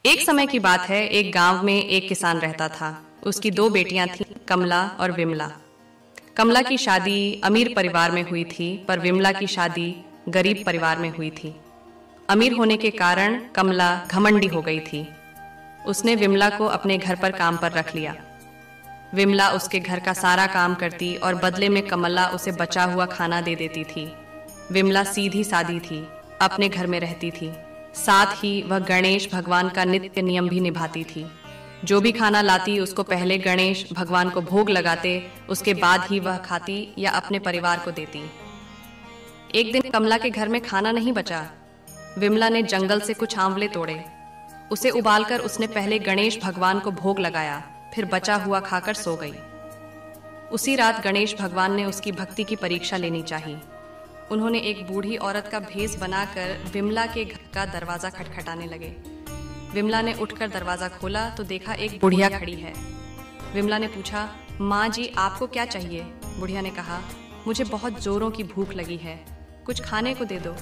एक समय की बात है, एक गांव में एक किसान रहता था। उसकी दो बेटियां थीं, कमला और विमला। कमला की शादी अमीर परिवार में हुई थी, पर विमला की शादी गरीब परिवार में हुई थी। अमीर होने के कारण कमला घमंडी हो गई थी। उसने विमला को अपने घर पर काम पर रख लिया। विमला उसके घर का सारा काम करती और बदले में कमला उसे बचा हुआ खाना दे देती थी। विमला सीधी सादी थी, अपने घर में रहती थी। साथ ही वह गणेश भगवान का नित्य नियम भी निभाती थी। जो भी खाना लाती उसको पहले गणेश भगवान को भोग लगाते, उसके बाद ही वह खाती या अपने परिवार को देती। एक दिन कमला के घर में खाना नहीं बचा। विमला ने जंगल से कुछ आंवले तोड़े। उसे उबालकर उसने पहले गणेश भगवान को भोग लगाया, फिर बचा हुआ खाकर सो गई। उसी रात गणेश भगवान ने उसकी भक्ति की परीक्षा लेनी चाहिए। उन्होंने एक बूढ़ी औरत का भेष बनाकर विमला के घर का दरवाजा खटखटाने लगे। विमला ने उठकर दरवाजा खोला तो देखा एक बुढ़िया खड़ी है। विमला ने पूछा, माँ जी आपको क्या चाहिए? बुढ़िया ने कहा, मुझे बहुत जोरों की भूख लगी है, कुछ खाने को दे दो।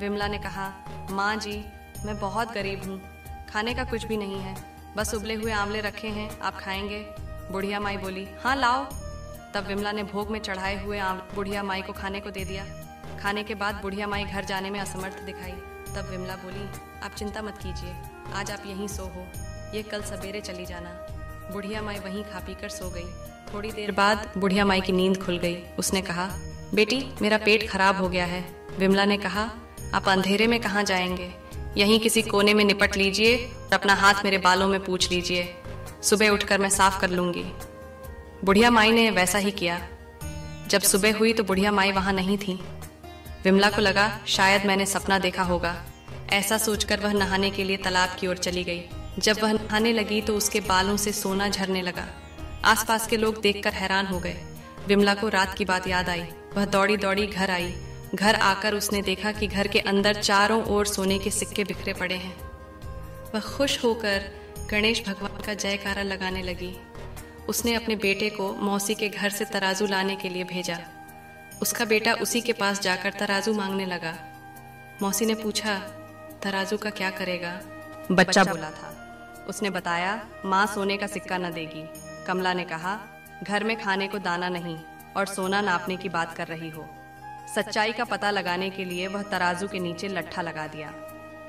विमला ने कहा, माँ जी मैं बहुत गरीब हूँ, खाने का कुछ भी नहीं है, बस उबले हुए आंवले रखे हैं, आप खाएंगे? बुढ़िया माई बोली, हाँ लाओ। तब विमला ने भोग में चढ़ाए हुए आंवले बुढ़िया माई को खाने को दे दिया। खाने के बाद बुढ़िया माई घर जाने में असमर्थ दिखाई। तब विमला बोली, आप चिंता मत कीजिए, आज आप यहीं सो हो, ये कल सवेरे चली जाना। बुढ़िया माई वहीं खा पी कर सो गई। थोड़ी देर बाद बुढ़िया माई की नींद खुल गई। उसने कहा, बेटी मेरा पेट खराब हो गया है। विमला ने कहा, आप अंधेरे में कहाँ जाएंगे, यहीं किसी कोने में निपट लीजिए और अपना हाथ मेरे बालों में पूछ लीजिए, सुबह उठकर मैं साफ कर लूंगी। बुढ़िया माई ने वैसा ही किया। जब सुबह हुई तो बुढ़िया माई वहां नहीं थी। विमला को लगा शायद मैंने सपना देखा होगा। ऐसा सोचकर वह नहाने के लिए तालाब की ओर चली गई। जब वह नहाने लगी तो उसके बालों से सोना झरने लगा। आसपास के लोग देखकर हैरान हो गए। विमला को रात की बात याद आई। वह दौड़ी दौड़ी घर आई। घर आकर उसने देखा कि घर के अंदर चारों ओर सोने के सिक्के बिखरे पड़े हैं। वह खुश होकर गणेश भगवान का जयकारा लगाने लगी। उसने अपने बेटे को मौसी के घर से तराजू लाने के लिए भेजा। उसका बेटा उसी के पास जाकर तराजू मांगने लगा। मौसी ने पूछा, तराजू का क्या करेगा? बच्चा बोला था। उसने बताया, माँ सोने का सिक्का न देगी। कमला ने कहा, घर में खाने को दाना नहीं और सोना नापने की बात कर रही हो। सच्चाई का पता लगाने के लिए वह तराजू के नीचे लट्ठा लगा दिया।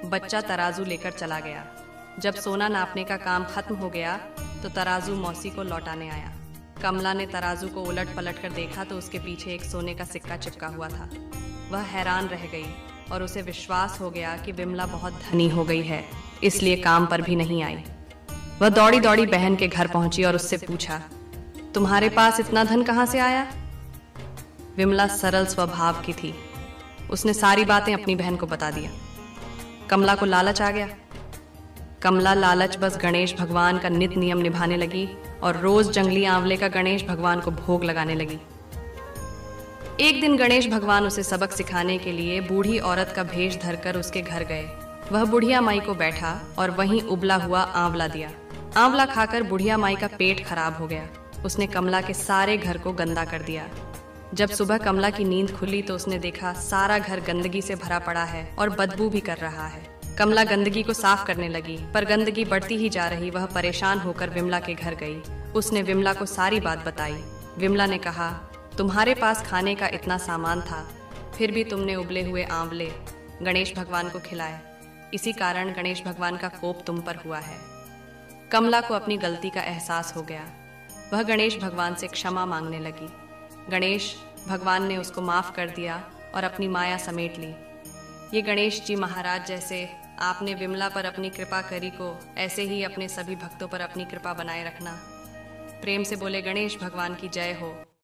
बच्चा तराजू लेकर चला गया। जब सोना नापने का काम खत्म हो गया तो तराजू मौसी को लौटाने आया। कमला ने तराजू को उलट पलट कर देखा तो उसके पीछे एक सोने का सिक्का चिपका हुआ था। वह हैरान रह गई और उसे विश्वास हो गया कि विमला बहुत धनी हो गई है, इसलिए काम पर भी नहीं आई। वह दौड़ी दौड़ी बहन के घर पहुंची और उससे पूछा, तुम्हारे पास इतना धन कहाँ से आया? विमला सरल स्वभाव की थी। उसने सारी बातें अपनी बहन को बता दिया। कमला को लालच आ गया। कमला लालच बस गणेश भगवान का नित्य नियम निभाने लगी और रोज जंगली आंवले का गणेश भगवान को भोग लगाने लगी। एक दिन गणेश भगवान उसे सबक सिखाने के लिए बूढ़ी औरत का भेष धरकर उसके घर गए। वह बुढ़िया माई को बैठा और वहीं उबला हुआ आंवला दिया। आंवला खाकर बुढ़िया माई का पेट खराब हो गया। उसने कमला के सारे घर को गंदा कर दिया। जब सुबह कमला की नींद खुली तो उसने देखा सारा घर गंदगी से भरा पड़ा है और बदबू भी कर रहा है। कमला गंदगी को साफ करने लगी, पर गंदगी बढ़ती ही जा रही। वह परेशान होकर विमला के घर गई। उसने विमला को सारी बात बताई। विमला ने कहा, तुम्हारे पास खाने का इतना सामान था, फिर भी तुमने उबले हुए आंवले गणेश भगवान को खिलाए। इसी कारण गणेश भगवान का कोप तुम पर हुआ है। कमला को अपनी गलती का एहसास हो गया। वह गणेश भगवान से क्षमा मांगने लगी। गणेश भगवान ने उसको माफ कर दिया और अपनी माया समेट ली। ये गणेश जी महाराज, जैसे आपने विमला पर अपनी कृपा करी को, ऐसे ही अपने सभी भक्तों पर अपनी कृपा बनाए रखना। प्रेम से बोले, गणेश भगवान की जय हो।